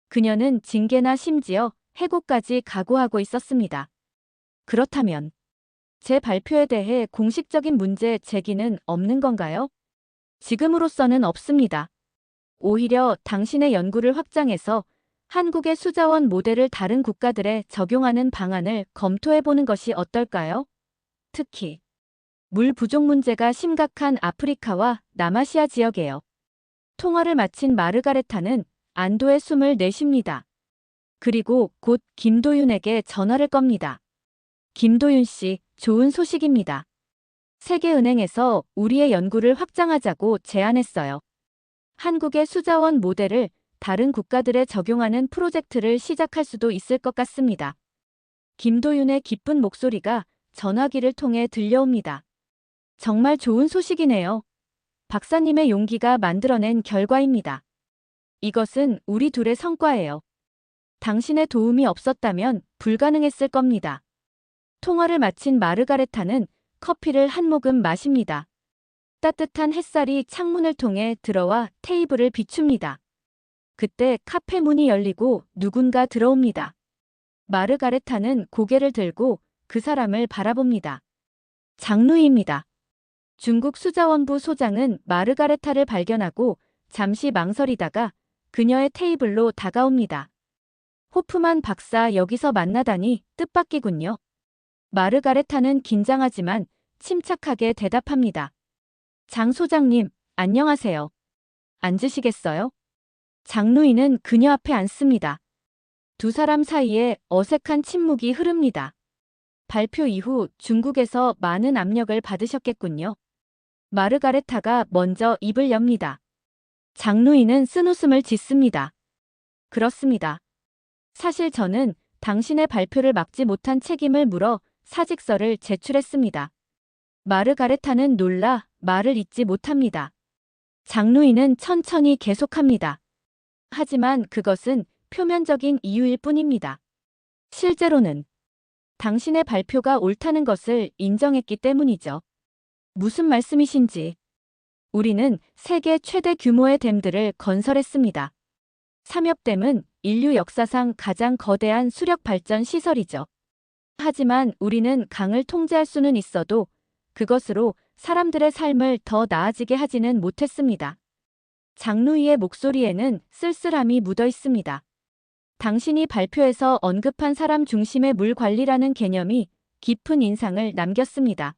그녀는 징계나 심지어 해고까지 각오하고 있었습니다. 그렇다면 제 발표에 대해 공식적인 문제 제기는 없는 건가요? 지금으로서는 없습니다. 오히려 당신의 연구를 확장해서 한국의 수자원 모델을 다른 국가들에 적용하는 방안을 검토해보는 것이 어떨까요? 특히 물 부족 문제가 심각한 아프리카와 남아시아 지역에요. 통화를 마친 마르가레타는 안도의 숨을 내쉽니다. 그리고 곧 김도윤에게 전화를 겁니다. 김도윤 씨, 좋은 소식입니다. 세계은행에서 우리의 연구를 확장하자고 제안했어요. 한국의 수자원 모델을 다른 국가들에 적용하는 프로젝트를 시작할 수도 있을 것 같습니다. 김도윤의 기쁜 목소리가 전화기를 통해 들려옵니다. 정말 좋은 소식이네요. 박사님의 용기가 만들어낸 결과입니다. 이것은 우리 둘의 성과예요. 당신의 도움이 없었다면 불가능했을 겁니다. 통화를 마친 마르가레타는 커피를 한 모금 마십니다. 따뜻한 햇살이 창문을 통해 들어와 테이블을 비춥니다. 그때 카페 문이 열리고 누군가 들어옵니다. 마르가레타는 고개를 들고 그 사람을 바라봅니다. 장루이입니다. 중국 수자원부 소장은 마르가레타를 발견하고 잠시 망설이다가 그녀의 테이블로 다가옵니다. 호프만 박사, 여기서 만나다니 뜻밖이군요. 마르가레타는 긴장하지만 침착하게 대답합니다. 장 소장님, 안녕하세요. 앉으시겠어요? 장루이는 그녀 앞에 앉습니다. 두 사람 사이에 어색한 침묵이 흐릅니다. 발표 이후 중국에서 많은 압력을 받으셨겠군요. 마르가레타가 먼저 입을 엽니다. 장루이는 쓴웃음을 짓습니다. 그렇습니다. 사실 저는 당신의 발표를 막지 못한 책임을 물어 사직서를 제출했습니다. 마르가레타는 놀라 말을 잇지 못합니다. 장루이는 천천히 계속합니다. 하지만 그것은 표면적인 이유일 뿐입니다. 실제로는 당신의 발표가 옳다는 것을 인정했기 때문이죠. 무슨 말씀이신지. 우리는 세계 최대 규모의 댐들을 건설했습니다. 삼엽댐은 인류 역사상 가장 거대한 수력 발전 시설이죠. 하지만 우리는 강을 통제할 수는 있어도 그것으로 사람들의 삶을 더 나아지게 하지는 못했습니다. 장루이의 목소리에는 쓸쓸함이 묻어 있습니다. 당신이 발표에서 언급한 사람 중심의 물 관리라는 개념이 깊은 인상을 남겼습니다.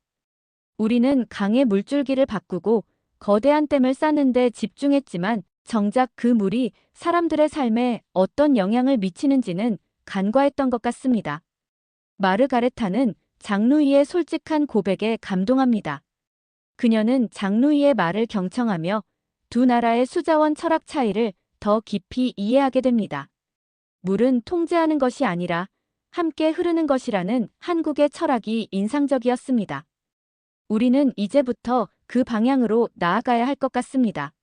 우리는 강의 물줄기를 바꾸고 거대한 댐을 쌓는 데 집중했지만 정작 그 물이 사람들의 삶에 어떤 영향을 미치는지는 간과했던 것 같습니다. 마르가레타는 장루이의 솔직한 고백에 감동합니다. 그녀는 장루이의 말을 경청하며 두 나라의 수자원 철학 차이를 더 깊이 이해하게 됩니다. 물은 통제하는 것이 아니라 함께 흐르는 것이라는 한국의 철학이 인상적이었습니다. 우리는 이제부터 그 방향으로 나아가야 할 것 같습니다.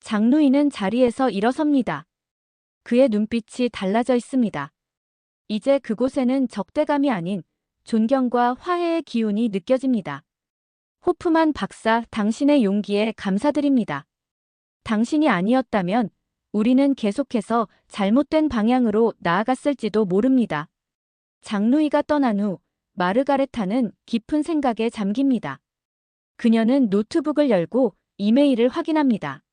장루이는 자리에서 일어섭니다. 그의 눈빛이 달라져 있습니다. 이제 그곳에는 적대감이 아닌 존경과 화해의 기운이 느껴집니다. 호프만 박사, 당신의 용기에 감사드립니다. 당신이 아니었다면 우리는 계속해서 잘못된 방향으로 나아갔을지도 모릅니다. 장루이가 떠난 후 마르가레타는 깊은 생각에 잠깁니다. 그녀는 노트북을 열고 이메일을 확인합니다.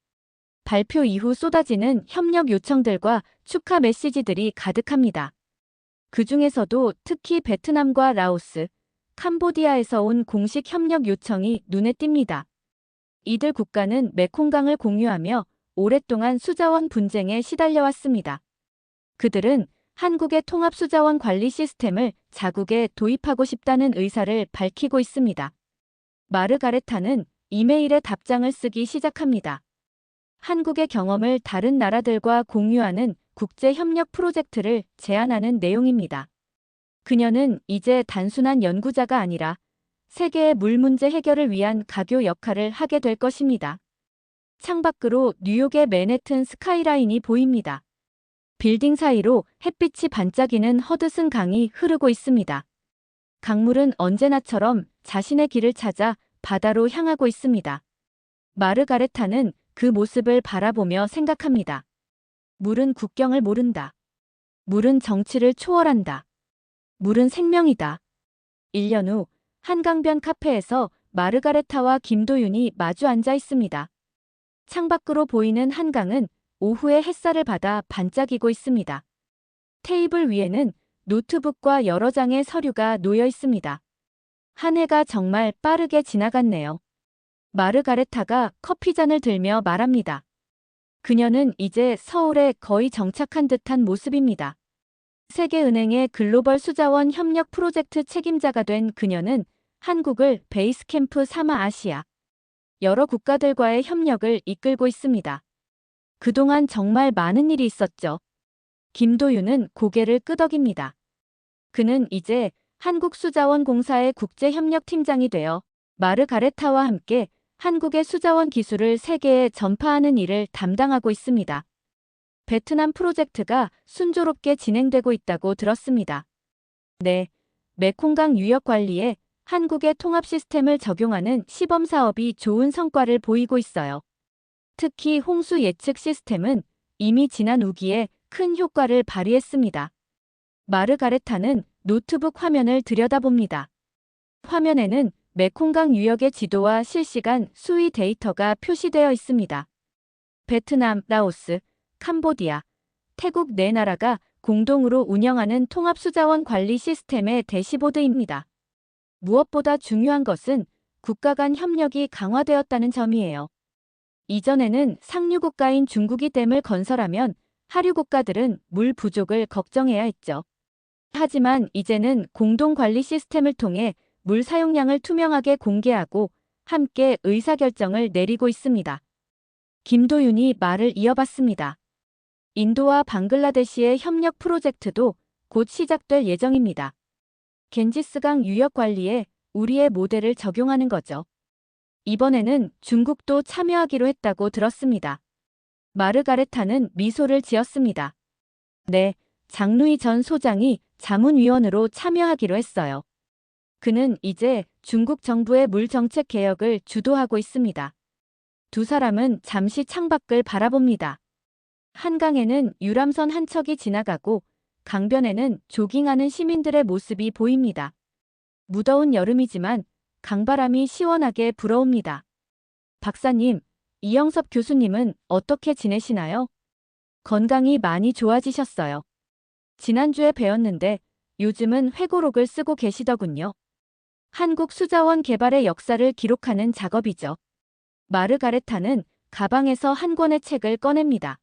발표 이후 쏟아지는 협력 요청들과 축하 메시지들이 가득합니다. 그 중에서도 특히 베트남과 라오스, 캄보디아에서 온 공식 협력 요청이 눈에 띕니다. 이들 국가는 메콩강을 공유하며 오랫동안 수자원 분쟁에 시달려왔습니다. 그들은 한국의 통합 수자원 관리 시스템을 자국에 도입하고 싶다는 의사를 밝히고 있습니다. 마르가레타는 이메일에 답장을 쓰기 시작합니다. 한국의 경험을 다른 나라들과 공유하는 국제협력 프로젝트를 제안하는 내용입니다. 그녀는 이제 단순한 연구자가 아니라 세계의 물 문제 해결을 위한 가교 역할을 하게 될 것입니다. 창밖으로 뉴욕의 맨해튼 스카이라인이 보입니다. 빌딩 사이로 햇빛이 반짝이는 허드슨 강이 흐르고 있습니다. 강물은 언제나처럼 자신의 길을 찾아 바다로 향하고 있습니다. 마르가레타는 그 모습을 바라보며 생각합니다. 물은 국경을 모른다. 물은 정치를 초월한다. 물은 생명이다. 1년 후 한강변 카페에서 마르가레타와 김도윤이 마주 앉아 있습니다. 창밖으로 보이는 한강은 오후의 햇살을 받아 반짝이고 있습니다. 테이블 위에는 노트북과 여러 장의 서류가 놓여 있습니다. 한 해가 정말 빠르게 지나갔네요. 마르가레타가 커피잔을 들며 말합니다. 그녀는 이제 서울에 거의 정착한 듯한 모습입니다. 세계은행의 글로벌 수자원 협력 프로젝트 책임자가 된 그녀는 한국을 베이스캠프 삼아 아시아 여러 국가들과의 협력을 이끌고 있습니다. 그동안 정말 많은 일이 있었죠. 김도윤은 고개를 끄덕입니다. 그는 이제 한국수자원공사의 국제협력팀장이 되어 마르가레타와 함께 한국의 수자원 기술을 세계에 전파하는 일을 담당하고 있습니다. 베트남 프로젝트가 순조롭게 진행되고 있다고 들었습니다. 네, 메콩강 유역 관리에 한국의 통합 시스템을 적용하는 시범 사업이 좋은 성과를 보이고 있어요. 특히 홍수 예측 시스템은 이미 지난 우기에 큰 효과를 발휘했습니다. 마르가레타는 노트북 화면을 들여다봅니다. 화면에는 메콩강 유역의 지도와 실시간 수위 데이터가 표시되어 있습니다. 베트남, 라오스, 캄보디아, 태국 네 나라가 공동으로 운영하는 통합수자원 관리 시스템의 대시보드입니다. 무엇보다 중요한 것은 국가 간 협력이 강화되었다는 점이에요. 이전에는 상류국가인 중국이 댐을 건설하면 하류국가들은 물 부족을 걱정해야 했죠. 하지만 이제는 공동관리 시스템을 통해 물 사용량을 투명하게 공개하고 함께 의사결정을 내리고 있습니다. 김도윤이 말을 이어봤습니다. 인도와 방글라데시의 협력 프로젝트도 곧 시작될 예정입니다. 겐지스강 유역 관리에 우리의 모델을 적용하는 거죠. 이번에는 중국도 참여하기로 했다고 들었습니다. 마르가레타는 미소를 지었습니다. 네, 장루이 전 소장이 자문위원으로 참여하기로 했어요. 그는 이제 중국 정부의 물 정책 개혁을 주도하고 있습니다. 두 사람은 잠시 창밖을 바라봅니다. 한강에는 유람선 한 척이 지나가고 강변에는 조깅하는 시민들의 모습이 보입니다. 무더운 여름이지만 강바람이 시원하게 불어옵니다. 박사님, 이영섭 교수님은 어떻게 지내시나요? 건강이 많이 좋아지셨어요. 지난주에 뵈었는데 요즘은 회고록을 쓰고 계시더군요. 한국 수자원 개발의 역사를 기록하는 작업이죠. 마르가레타는 가방에서 한 권의 책을 꺼냅니다.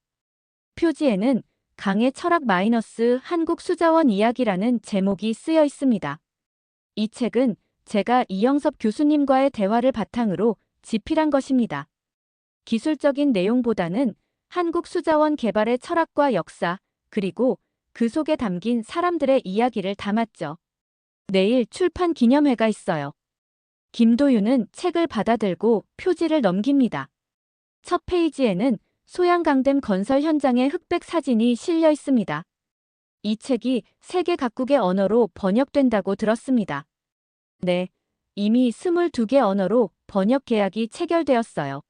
표지에는 강의 철학 마이너스 한국 수자원 이야기라는 제목이 쓰여 있습니다. 이 책은 제가 이영섭 교수님과의 대화를 바탕으로 집필한 것입니다. 기술적인 내용보다는 한국 수자원 개발의 철학과 역사, 그리고 그 속에 담긴 사람들의 이야기를 담았죠. 내일 출판 기념회가 있어요. 김도윤은 책을 받아들고 표지를 넘깁니다. 첫 페이지에는 소양강댐 건설 현장의 흑백 사진이 실려 있습니다. 이 책이 세계 각국의 언어로 번역된다고 들었습니다. 네, 이미 22개 언어로 번역 계약이 체결되었어요.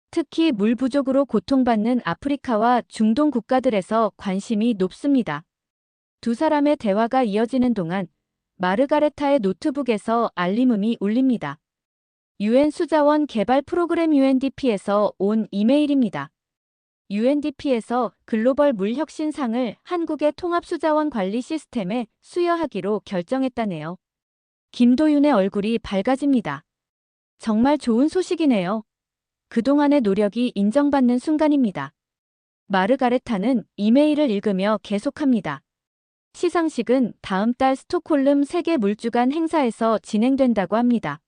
특히 물 부족으로 고통받는 아프리카와 중동 국가들에서 관심이 높습니다. 두 사람의 대화가 이어지는 동안 마르가레타의 노트북에서 알림음이 울립니다. UN 수자원 개발 프로그램 UNDP에서 온 이메일입니다. UNDP에서 글로벌 물혁신상을 한국의 통합수자원 관리 시스템에 수여하기로 결정했다네요. 김도윤의 얼굴이 밝아집니다. 정말 좋은 소식이네요. 그동안의 노력이 인정받는 순간입니다. 마르가레타는 이메일을 읽으며 계속합니다. 시상식은 다음 달 스톡홀름 세계 물주간 행사에서 진행된다고 합니다.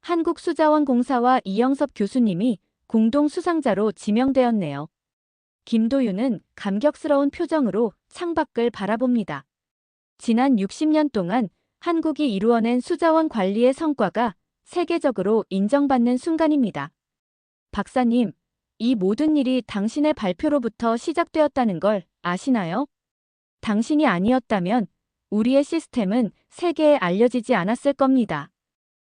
한국수자원공사와 이영섭 교수님이 공동 수상자로 지명되었네요. 김도윤은 감격스러운 표정으로 창밖을 바라봅니다. 지난 60년 동안 한국이 이루어낸 수자원 관리의 성과가 세계적으로 인정받는 순간입니다. 박사님, 이 모든 일이 당신의 발표로부터 시작되었다는 걸 아시나요? 당신이 아니었다면 우리의 시스템은 세계에 알려지지 않았을 겁니다.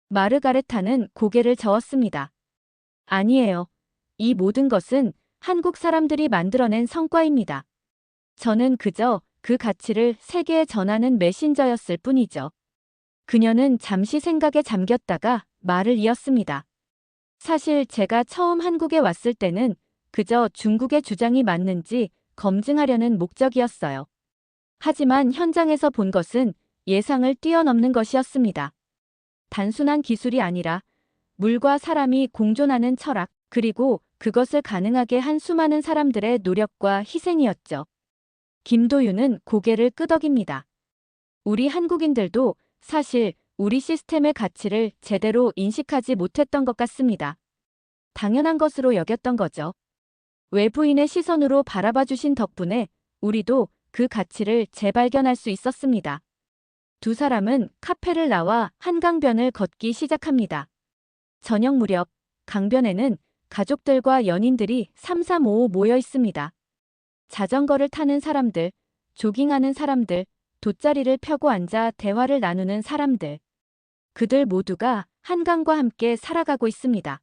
마르가레타는 고개를 저었습니다. 아니에요. 이 모든 것은 한국 사람들이 만들어낸 성과입니다. 저는 그저 그 가치를 세계에 전하는 메신저였을 뿐이죠. 그녀는 잠시 생각에 잠겼다가 말을 이었습니다. 사실 제가 처음 한국에 왔을 때는 그저 중국의 주장이 맞는지 검증하려는 목적이었어요. 하지만 현장에서 본 것은 예상을 뛰어넘는 것이었습니다. 단순한 기술이 아니라 물과 사람이 공존하는 철학, 그리고 그것을 가능하게 한 수많은 사람들의 노력과 희생이었죠. 김도윤은 고개를 끄덕입니다. 우리 한국인들도 사실 우리 시스템의 가치를 제대로 인식하지 못했던 것 같습니다. 당연한 것으로 여겼던 거죠. 외부인의 시선으로 바라봐 주신 덕분에 우리도 그 가치를 재발견할 수 있었습니다. 두 사람은 카페를 나와 한강변을 걷기 시작합니다. 저녁 무렵 강변에는 가족들과 연인들이 삼삼오오 모여 있습니다. 자전거를 타는 사람들, 조깅하는 사람들, 돗자리를 펴고 앉아 대화를 나누는 사람들. 그들 모두가 한강과 함께 살아가고 있습니다.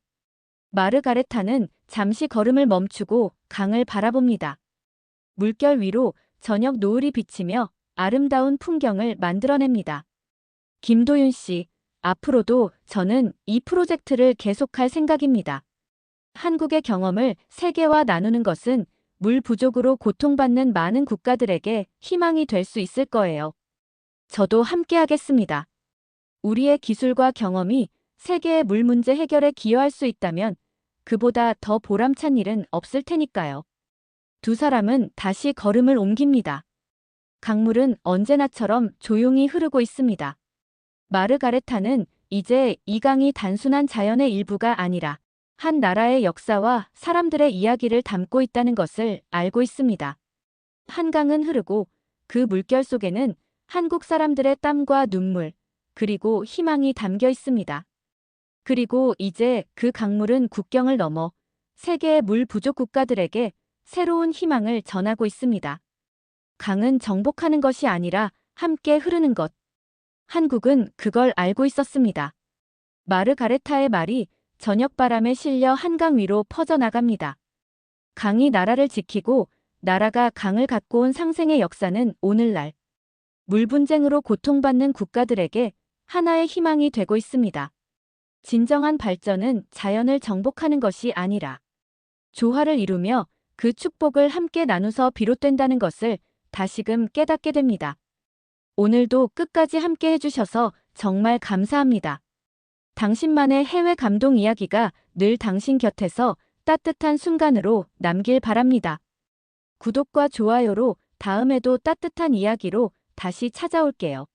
마르가레타는 잠시 걸음을 멈추고 강을 바라봅니다. 물결 위로 저녁 노을이 비치며 아름다운 풍경을 만들어냅니다. 김도윤 씨, 앞으로도 저는 이 프로젝트를 계속할 생각입니다. 한국의 경험을 세계와 나누는 것은 물 부족으로 고통받는 많은 국가들에게 희망이 될 수 있을 거예요. 저도 함께하겠습니다. 우리의 기술과 경험이 세계의 물 문제 해결에 기여할 수 있다면 그보다 더 보람찬 일은 없을 테니까요. 두 사람은 다시 걸음을 옮깁니다. 강물은 언제나처럼 조용히 흐르고 있습니다. 마르가레타는 이제 이 강이 단순한 자연의 일부가 아니라 한 나라의 역사와 사람들의 이야기를 담고 있다는 것을 알고 있습니다. 한강은 흐르고 그 물결 속에는 한국 사람들의 땀과 눈물, 그리고 희망이 담겨 있습니다. 그리고 이제 그 강물은 국경을 넘어 세계의 물 부족 국가들에게 새로운 희망을 전하고 있습니다. 강은 정복하는 것이 아니라 함께 흐르는 것. 한국은 그걸 알고 있었습니다. 마르가레타의 말이 저녁바람에 실려 한강 위로 퍼져나갑니다. 강이 나라를 지키고 나라가 강을 갖고 온 상생의 역사는 오늘날 물 분쟁으로 고통받는 국가들에게 하나의 희망이 되고 있습니다. 진정한 발전은 자연을 정복하는 것이 아니라 조화를 이루며 그 축복을 함께 나누서 비롯된다는 것을 다시금 깨닫게 됩니다. 오늘도 끝까지 함께 해주셔서 정말 감사합니다. 당신만의 해외 감동 이야기가 늘 당신 곁에서 따뜻한 순간으로 남길 바랍니다. 구독과 좋아요로 다음에도 따뜻한 이야기로 다시 찾아올게요.